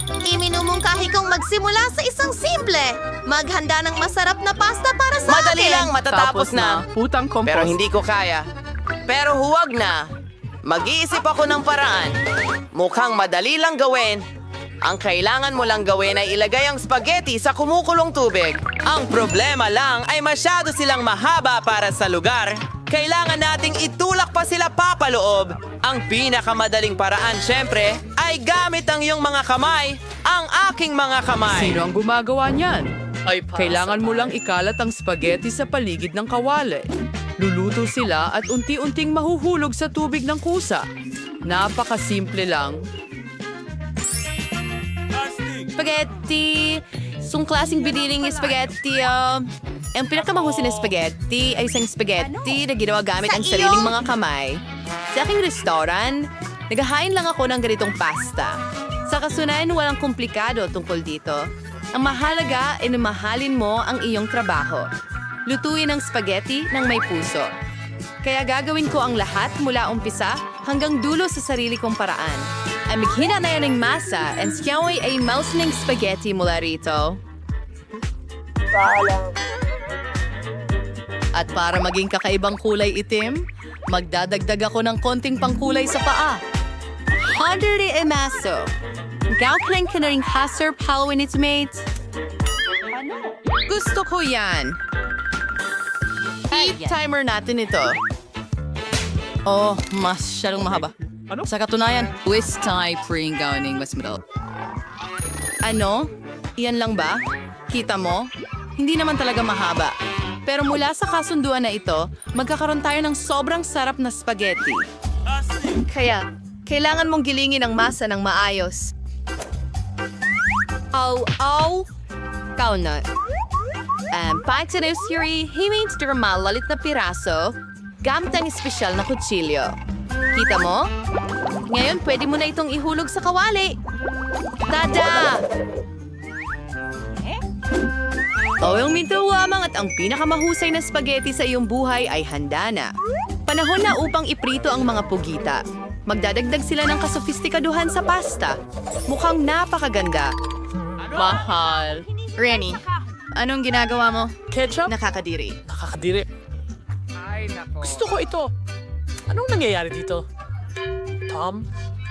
Iminumungkahi kong magsimula sa isang simple. Maghanda ng masarap na pasta para sa Madali akin. lang, matatapos na. Putang kompos. Pero hindi ko kaya. Pero huwag na. Mag-iisip ako ng paraan. Mukhang madali lang gawin. Ang kailangan mo lang gawin ay ilagay ang spaghetti sa kumukulong tubig. Ang problema lang ay masyado silang mahaba para sa lugar. Kailangan nating itulak pa sila papaloob. Ang pinakamadaling paraan, syempre, ay gamit ang iyong mga kamay, ang aking mga kamay. Sino ang gumagawa niyan? Kailangan mo lang ikalat ang spaghetti sa paligid ng kawali. Luluto sila at unti-unting mahuhulog sa tubig ng kusa. Napakasimple lang. Spaghetti. Sung klaseng biniling spaghetti. Ang pinakamahusay na spaghetti ay isang spaghetti na ginawa gamit Sa ang sariling iyo? mga kamay. Sa aking restaurant, naghahain lang ako ng ganitong pasta. Sa kasunayan, walang komplikado tungkol dito. Ang mahalaga ay mahalin mo ang iyong trabaho. Lutuin ang spaghetti ng may puso. Kaya gagawin ko ang lahat mula umpisa hanggang dulo sa sarili kong paraan. Ay maghina na yan ng masa and siyaw ay mouse ng spaghetti mula rito. At para maging kakaibang kulay itim, magdadagdag ako ng konting pangkulay sa paa. Hundred emaso. Gawin ka na rin haser Halloween its mates. Gusto ko yan. Heat timer natin ito. Oh, masyadong mahaba. Sa katunayan, twist tie pring gawin mas madal. Ano? Iyan lang ba? Kita mo? Hindi naman talaga mahaba. Pero mula sa kasunduan na ito, magkakaroon tayo ng sobrang sarap na spaghetti. Kaya, kailangan mong gilingin ang masa ng maayos. Aw. Kaunat. Pag sa Nusuri, himins ng malalit na piraso, gamit ang espesyal na kutsilyo. Kita mo? Ngayon, pwede mo na itong ihulog sa kawali. Tada! Oyong minto lamang at ang pinakamahusay na spaghetti sa iyong buhay ay handa na. Panahon na upang iprito ang mga pugita. Magdadagdag sila ng kasofistikaduhan sa pasta. Mukhang napakaganda. Mahal. Rennie, anong ginagawa mo? Ketchup? Nakakadiri. Nakakadiri. Gusto ko ito. Anong nangyayari dito? Tom,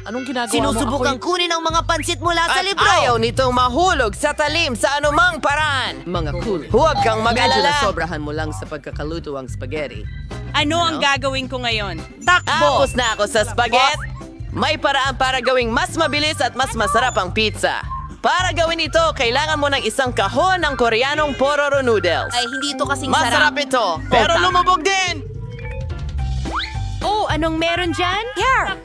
anong ginagawa Sinusubukan mo? kunin ang mga pansit mula sa At libro. ayaw nitong mahulog sa talim sa anumang paraan. Mga cool. Huwag kang Medyo mag-alala. nasobrahan mo lang sa pagkakaluto ang spaghetti. Ano ang gagawin ko ngayon? Tapos na ako sa spaghetti. May paraan para gawing mas mabilis at mas masarap ang pizza. Para gawin ito, kailangan mo ng isang kahon ng Koreanong pororo noodles. Ay, hindi ito kasing Masarap sarap. ito, pero lumubog din! Oh, anong meron dyan? Here!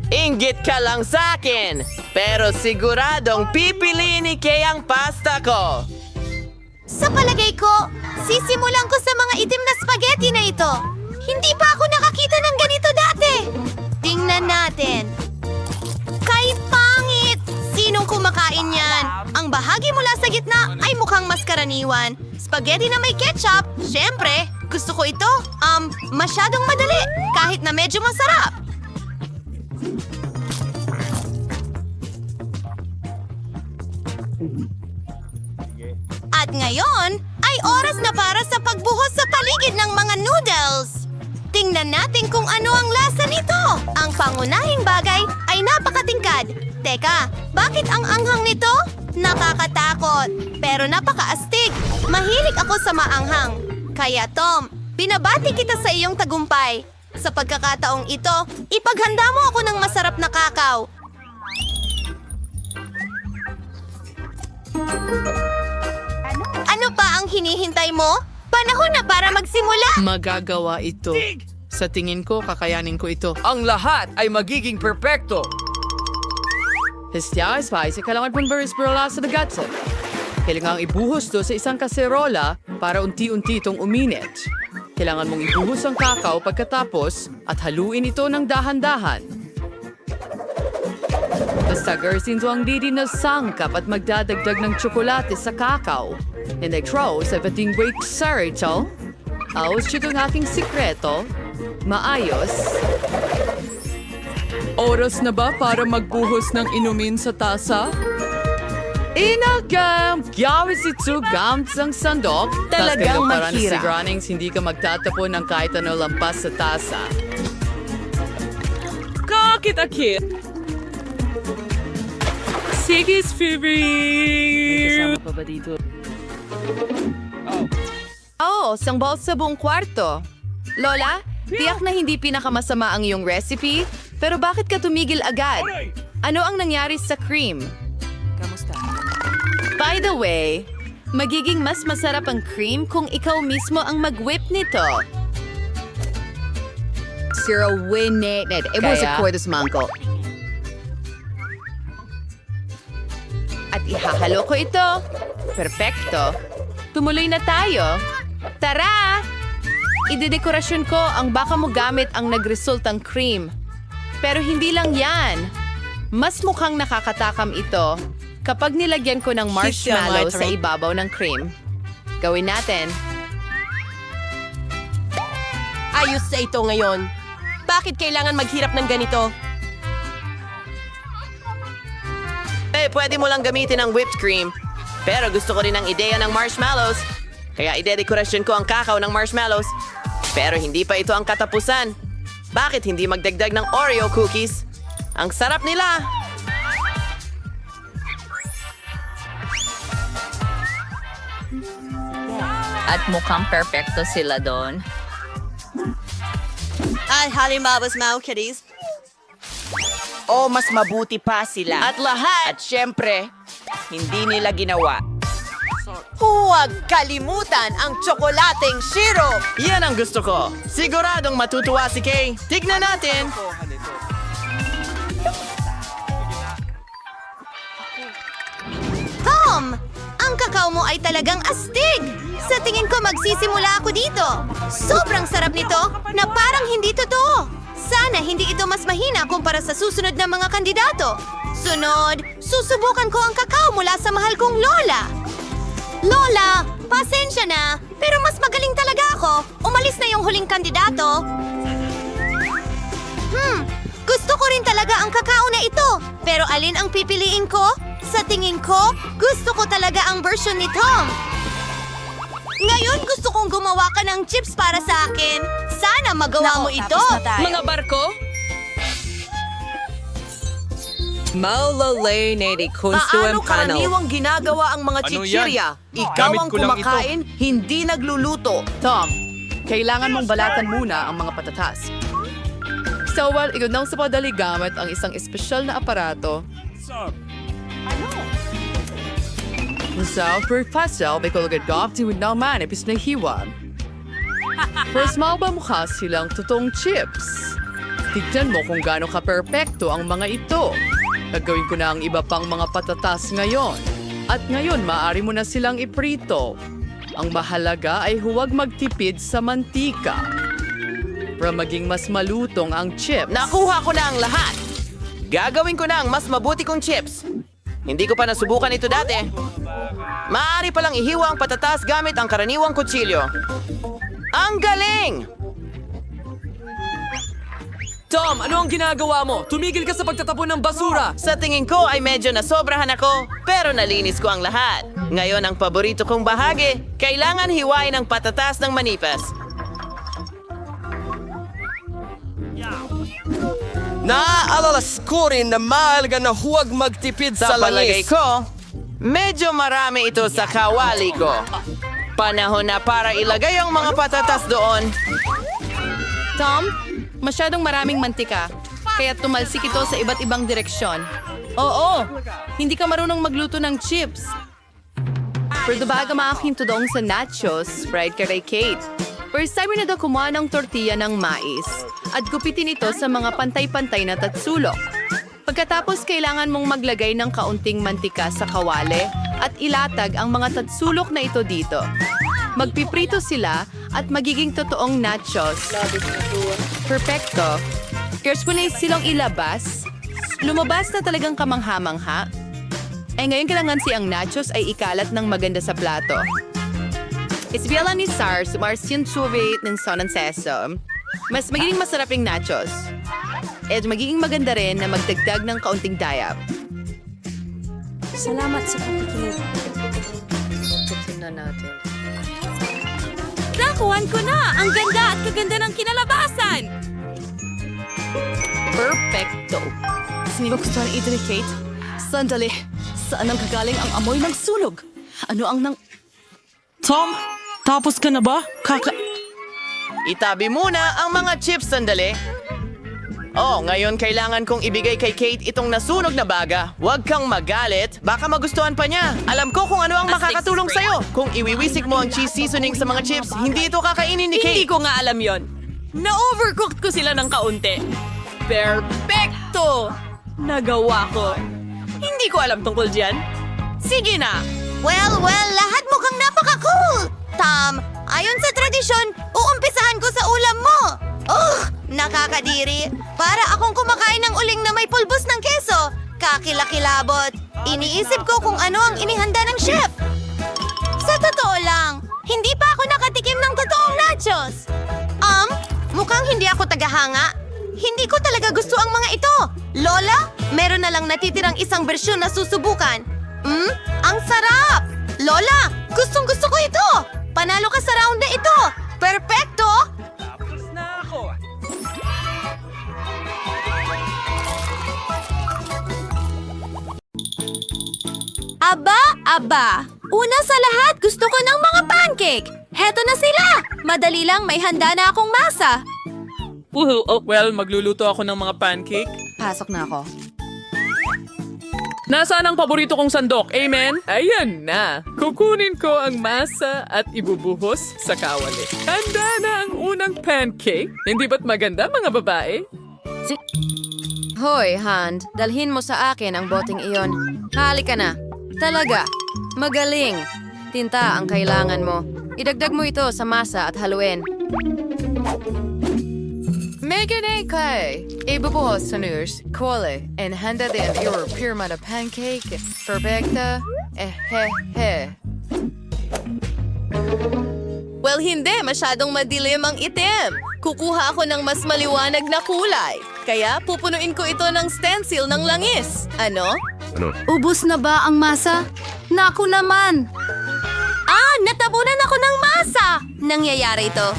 Inggit ka lang sa akin, pero siguradong pipiliin ni Kay ang pasta ko. Sa palagay ko, sisimulan ko sa mga itim na spaghetti na ito. Hindi pa ako nakakita ng ganito dati. Tingnan natin. Kay pangit! Sinong kumakain yan? Ang bahagi mula sa gitna ay mukhang mas karaniwan. Spaghetti na may ketchup. Siyempre, gusto ko ito. Masyadong madali. Kahit na medyo masarap. At ngayon, ay oras na para sa pagbuhos sa paligid ng mga noodles. Tingnan natin kung ano ang lasa nito. Ang pangunahing bagay ay napakatingkad. Teka, bakit ang anghang nito? Nakakatakot, pero napakaastig. Mahilig ako sa maanghang. Kaya Tom, binabati kita sa iyong tagumpay. Sa pagkakataong ito, ipaghanda mo ako ng masarap na kakao. Ano pa ang hinihintay mo? Panahon na para magsimula! Magagawa ito. Sa tingin ko, kakayanin ko ito. Ang lahat ay magiging perpekto. Hestya, spice, kailangan pong baris brola sa dagatsa. Kailangan ibuhos to sa isang kaserola para unti-unti itong uminit. Kailangan mong ibuhos ang kakao pagkatapos at haluin ito ng dahan-dahan. Basta garsin to ang didi na sangkap at magdadagdag ng tsokolate sa kakao. And I throw sa bating break sa rito. Aos siya itong aking sikreto. Maayos. Oras na ba para magbuhos ng inumin sa tasa? Inagam! Gawin si Tsugam sang sandok. Talagang para mahirap. Siguraning hindi ka magtatapon ng kahit ano lampas sa tasa. Kakit-akit. Sige, Phoebe. Oo, sangbol sa buong kwarto. Lola, tiyak na hindi pinakamasama ang iyong recipe, pero bakit ka tumigil agad? Ano ang nangyari sa cream? By the way, magiging mas masarap ang cream kung ikaw mismo ang mag-whip nito. Zero win-nated. It was a Kaya? quarters manko. At ihahalo ko ito. Perfecto. Tumuloy na tayo. Tara! Idedekorasyon ko ang baka mo gamit ang nagresultang cream. Pero hindi lang yan. Mas mukhang nakakatakam ito kapag nilagyan ko ng marshmallow sa ibabaw ng cream. Gawin natin. Ayos sa ito ngayon. Bakit kailangan maghirap ng ganito? Pwede mo lang gamitin ang whipped cream. Pero gusto ko rin ang ideya ng marshmallows. Kaya idedekorasyon ko ang kakao ng marshmallows. Pero hindi pa ito ang katapusan. Bakit hindi magdagdag ng Oreo cookies? Ang sarap nila! At mukhang perpekto sila doon. Ay, halimbabas mau, kitties. O mas mabuti pa sila. At lahat! At syempre, hindi nila ginawa. Huwag kalimutan ang tsokolateng syrup! Yan ang gusto ko. Siguradong matutuwa si Kay. Tignan natin! Tom! Ang kakao mo ay talagang astig! Sa tingin ko magsisimula ako dito. Sobrang sarap nito na parang hindi totoo. Sana hindi ito mas mahina kumpara sa susunod na mga kandidato. Sunod, susubukan ko ang kakao mula sa mahal kong Lola. Lola, pasensya na, pero mas magaling talaga ako. Umalis na yung huling kandidato. Gusto ko rin talaga ang kakao na ito. Pero alin ang pipiliin ko? Sa tingin ko, gusto ko talaga ang version ni Tom. Ngayon gusto kong gumawa ka ng chips para sa akin. Sana magawa mo ito. Mga barko? Maulalay na di konstuem kano. ginagawa ang mga chichirya? Ikaw ang kumakain, hindi nagluluto. Tom, kailangan mong balatan muna ang mga patatas. So, well, ikaw nang sa padali gamit ang isang espesyal na aparato. Sa pagpasal, may kulagad gawti with na manipis na hiwa. First, mukha silang totoong chips. Tignan mo kung gaano ka-perpekto ang mga ito. Gagawin ko na ang iba pang mga patatas ngayon. At ngayon, maaari mo na silang iprito. Ang mahalaga ay huwag magtipid sa mantika. Para maging mas malutong ang chips. Nakuha ko na ang lahat. Gagawin ko na ang mas mabuti kong chips. Hindi ko pa nasubukan ito dati. Maaari palang ihiwa ang patatas gamit ang karaniwang kutsilyo. Ang galing! Tom, ano ang ginagawa mo? Tumigil ka sa pagtatapon ng basura! Sa tingin ko ay medyo nasobrahan ako, pero nalinis ko ang lahat. Ngayon ang paborito kong bahagi, kailangan hiwain ang patatas ng manipas. Naaalalas ko rin na mahalaga na huwag magtipid Sa sa palagay langis. ko, medyo marami ito sa kawali ko. Panahon na para ilagay ang mga patatas doon. Tom, masyadong maraming mantika. Kaya tumalsik ito sa iba't ibang direksyon. Oo, hindi ka marunong magluto ng chips. Pero baga maakinto doon sa nachos, fried ka kay Kate. First time na daw kumuha ng tortilla ng mais at gupitin ito sa mga pantay-pantay na tatsulok. Pagkatapos, kailangan mong maglagay ng kaunting mantika sa kawali at ilatag ang mga tatsulok na ito dito. Magpiprito sila at magiging totoong nachos. Perfecto. Girls, kung na silang ilabas, lumabas na talagang kamangha-mangha. Ngayon kailangan siyang nachos ay ikalat ng maganda sa plato. Isbiela ni SARS, Marcian Chuvit ng Sonan Seso. Mas magiging masarap yung nachos. At magiging maganda rin na magdagdag ng kaunting dayap. Salamat sa pakikinig. Tingnan natin. Nakuhan ko na! Ang ganda at kaganda ng kinalabasan! Perfecto. Sino gusto ng ito ni Kate? Sandali. Saan ang kagaling ang amoy ng sunog? Ano ang nang... Tom, tapos ka na ba? Itabi muna ang mga chips sandali. Oh, ngayon kailangan kong ibigay kay Kate itong nasunog na baga. Huwag kang magalit, baka magustuhan pa niya. Alam ko kung ano ang makakatulong sa'yo. Kung iwiwisik mo ang cheese seasoning sa mga chips, hindi ito kakainin ni Hindi Kate. ko nga alam yon. Na-overcooked ko sila ng kaunti. Perfecto! Nagawa ko. Hindi ko alam tungkol dyan. Sige na. Well, lahat mukhang napaka-cool! Tom, ayon sa tradisyon, uumpisahan ko sa ulam mo! Nakakadiri. Para akong kumakain ng uling na may pulbos ng keso. Kakilakilabot. Iniisip ko kung ano ang inihanda ng chef. Sa totoo lang, hindi pa ako nakatikim ng totoong nachos. Mukhang hindi ako tagahanga. Hindi ko talaga gusto ang mga ito. Lola, meron na lang natitirang isang bersyon na susubukan. Ang sarap! Lola, gustong-gusto ko ito! Panalo ka sa round na ito! Perfecto! Aba! Una sa lahat, gusto ko ng mga pancake! Heto na sila! Madali lang, may handa na akong masa. Well, magluluto ako ng mga pancake. Pasok na ako. Nasaan ang paborito kong sandok? Amen? Ayan na. Kukunin ko ang masa at ibubuhos sa kawali. Handa na ang unang pancake. Hindi ba't maganda, mga babae? Hoy, Hand, dalhin mo sa akin ang boteng iyon. Halika na. Talaga. Magaling. Tinta ang kailangan mo. Idagdag mo ito sa masa at haluin. Megan kay ibubuhos sa nurse, kole, and handa din your pyramid pancake. Perfecta. Well, hindi. Masyadong madilim ang itim. Kukuha ako ng mas maliwanag na kulay. Kaya pupunuin ko ito ng stencil ng langis. Ano? Ubus na ba ang masa? Naku naman! Natabunan ako ng masa! Nangyayari ito.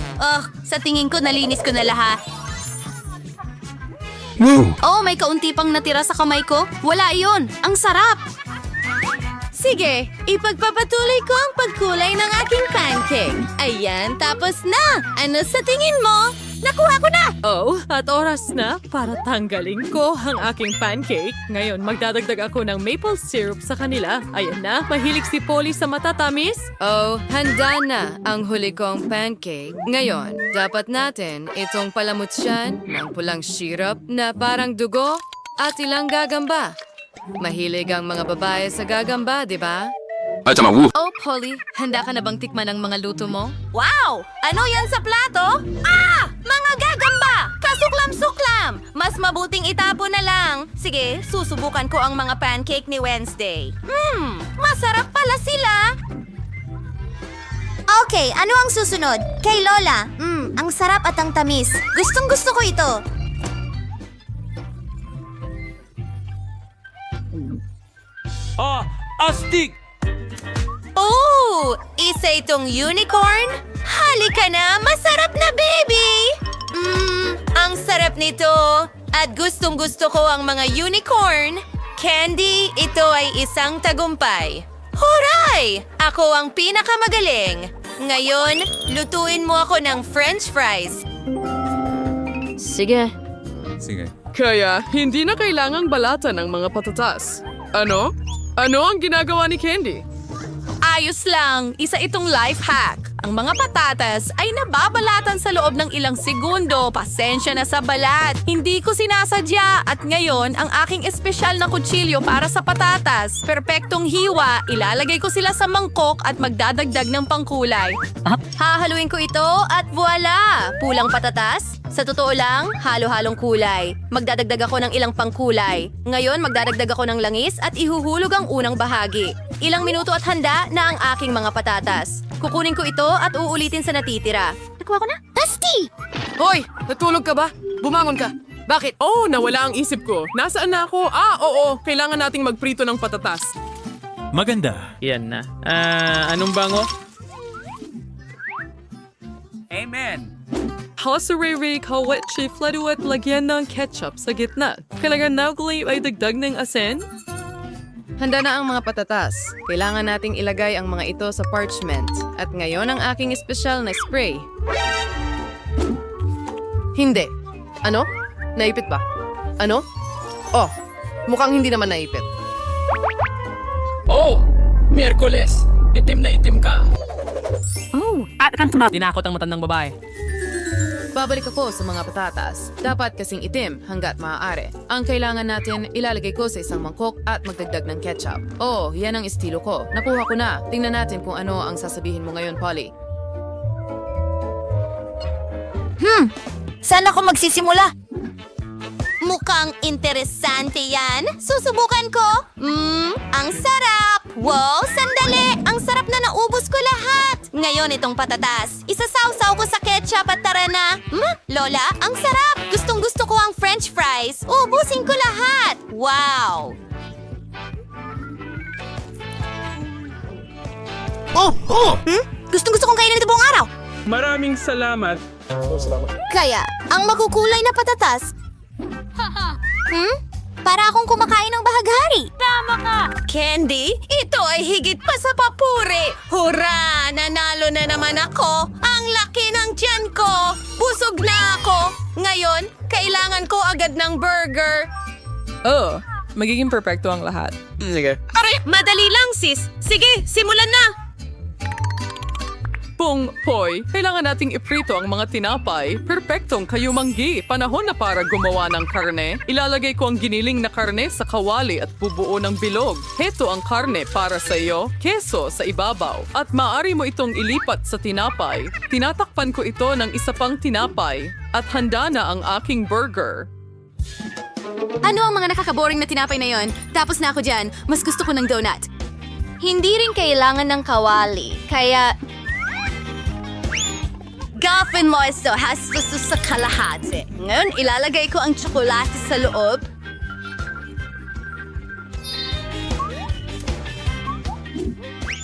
Sa tingin ko nalinis ko na lahat. May kaunti pang natira sa kamay ko. Wala iyon. Ang sarap! Sige, ipagpapatuloy ko ang pagkulay ng aking pancake. Ayan, tapos na! Ano sa tingin mo? Nakuha ko na! Oh, at oras na para tanggalin ko ang aking pancake. Ngayon, magdadagdag ako ng maple syrup sa kanila. Ayan na, mahilig si Polly sa matatamis. Oh, handa na ang huli kong pancake. Ngayon, dapat natin itong palamutyan ng pulang syrup na parang dugo at ilang gagamba. Mahilig ang mga babae sa gagamba, di ba? Oh, Polly, handa ka na bang tikman ang mga luto mo? Wow! Ano yan sa plato? Mga gagamba! Kasuklam-suklam! Mas mabuting itapo na lang. Sige, susubukan ko ang mga pancake ni Wednesday. Masarap pala sila! Okay, ano ang susunod? Kay Lola. Ang sarap at ang tamis. Gustong-gusto ko ito. Astig! Oh! Isa itong unicorn? Halika na! Masarap na, baby! Ang sarap nito! At gustong-gusto ko ang mga unicorn. Candy, ito ay isang tagumpay. Huray! Ako ang pinakamagaling. Ngayon, lutuin mo ako ng french fries. Sige. Kaya, hindi na kailangang balatan ng mga patatas. Ano? Ano ang ginagawa ni Candy? Ayos lang, isa itong life hack. Ang mga patatas ay nababalatan sa loob ng ilang segundo. Pasensya na sa balat. Hindi ko sinasadya at ngayon ang aking espesyal na kutsilyo para sa patatas. Perpektong hiwa, ilalagay ko sila sa mangkok at magdadagdag ng pangkulay. Hahaluin ko ito at voila! Pulang patatas. Sa totoo lang, halo-halong kulay. Magdadagdag ako ng ilang pangkulay. Ngayon, magdadagdag ako ng langis at ihuhulog ang unang bahagi. Ilang minuto at handa na ang aking mga patatas. Kukunin ko ito at uulitin sa natitira. Nakuha ko na? Tasty! Hoy! Natulog ka ba? Bumangon ka! Bakit? Oh, nawala ang isip ko. Nasaan na ako? Oo. Kailangan nating magprito ng patatas. Maganda. Yan na. Anong bango? Hosarere kawachi fladu at lagyan ng ketchup sa gitna. Kailangan naugli ay dagdag ng asin. Handa na ang mga patatas. Kailangan nating ilagay ang mga ito sa parchment. At ngayon ang aking espesyal na spray. Hindi. Ano? Naipit ba? Ano? Oh, mukhang hindi naman naipit. Oh! Miyerkules! Itim na itim ka. Dinakot ang matandang babae. Babalik ako sa mga patatas. Dapat kasing itim hanggat maaari. Ang kailangan natin, ilalagay ko sa isang mangkok at magdagdag ng ketchup. Oh, yan ang estilo ko. Nakuha ko na. Tingnan natin kung ano ang sasabihin mo ngayon, Polly. Saan ako magsisimula? Mukhang interesante yan. Susubukan ko. Ang sarap. Wow, sandali. Ang sarap na naubos ko lahat. Ngayon itong patatas. Isasawsaw ko sa ketchup at tara na. Lola, ang sarap. Gustong gusto ko ang french fries. Ubusin ko lahat. Wow. Gustong gusto kong kainin ito buong araw. Maraming salamat. Kaya, ang makukulay na patatas. Para akong kumakain ng bahaghari. Tama ka! Candy, ito ay higit pa sa papuri. Hurra! Nanalo na naman ako. Ang laki ng tiyan ko. Busog na ako. Ngayon, kailangan ko agad ng burger. Oh, magiging perfecto ang lahat. Sige. Madali lang, sis. Sige, simulan na. Poy, kailangan nating iprito ang mga tinapay. Perpektong kayumanggi. Panahon na para gumawa ng karne. Ilalagay ko ang giniling na karne sa kawali at bubuo ng bilog. Heto ang karne para sa iyo, keso sa ibabaw. At maaari mo itong ilipat sa tinapay. Tinatakpan ko ito ng isa pang tinapay. At handa na ang aking burger. Ano ang mga nakakaboring na tinapay na yon? Tapos na ako dyan. Mas gusto ko ng donut. Hindi rin kailangan ng kawali. Kaya, gawin mo ito hastos sa kalahati. Ngayon, ilalagay ko ang tsokolate sa loob.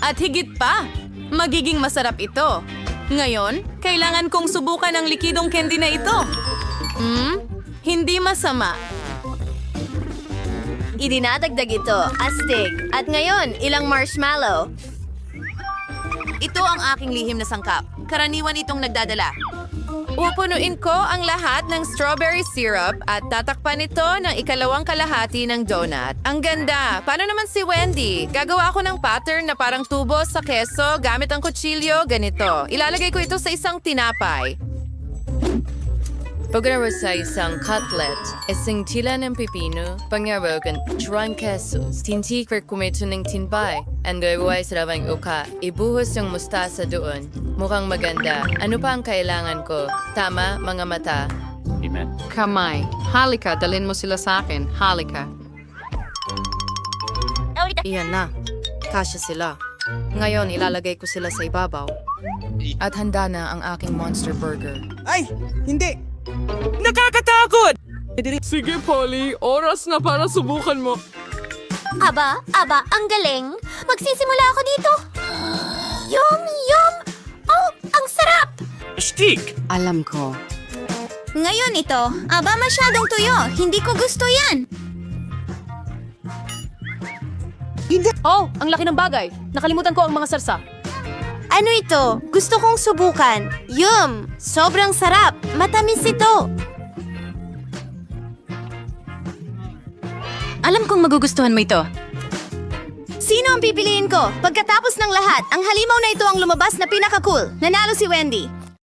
At higit pa, magiging masarap ito. Ngayon, kailangan kong subukan ang likidong candy na ito. Hindi masama. Idinadagdag ito, astig. At ngayon, ilang marshmallow. Ito ang aking lihim na sangkap. Karaniwan itong nagdadala. Pupunuin ko ang lahat ng strawberry syrup at tatakpan ito ng ikalawang kalahati ng donut. Ang ganda! Paano naman si Wendy? Gagawa ako ng pattern na parang tubo sa keso gamit ang kutsilyo, ganito. Ilalagay ko ito sa isang tinapay. Pagkarawa sa isang cutlet, isang tila ng pipino, pangarogan, chuan kesos, tintikper kumito ng tinpay, ang gaway sa rawang uka, ibuhos yung mustasa doon. Mukhang maganda. Ano pa ang kailangan ko? Tama, mga mata. Kamay. Halika, dalhin mo sila sa akin. Halika. Iyan na. Kasya sila. Ngayon, ilalagay ko sila sa ibabaw. At handa na ang aking monster burger. Ay! Hindi! Nakakatakot! Sige, Polly. Oras na para subukan mo. Aba, ang galing. Magsisimula ako dito. Yum! Oh, ang sarap! Stick! Alam ko. Ngayon ito, masyadong tuyo. Hindi ko gusto yan. Oh, ang laki ng bagay. Nakalimutan ko ang mga sarsa. Ano ito? Gusto kong subukan. Yum! Sobrang sarap. Matamis ito. Alam kong magugustuhan mo ito. Sino ang pipiliin ko? Pagkatapos ng lahat, ang halimaw na ito ang lumabas na pinaka-cool. Nanalo si Wendy.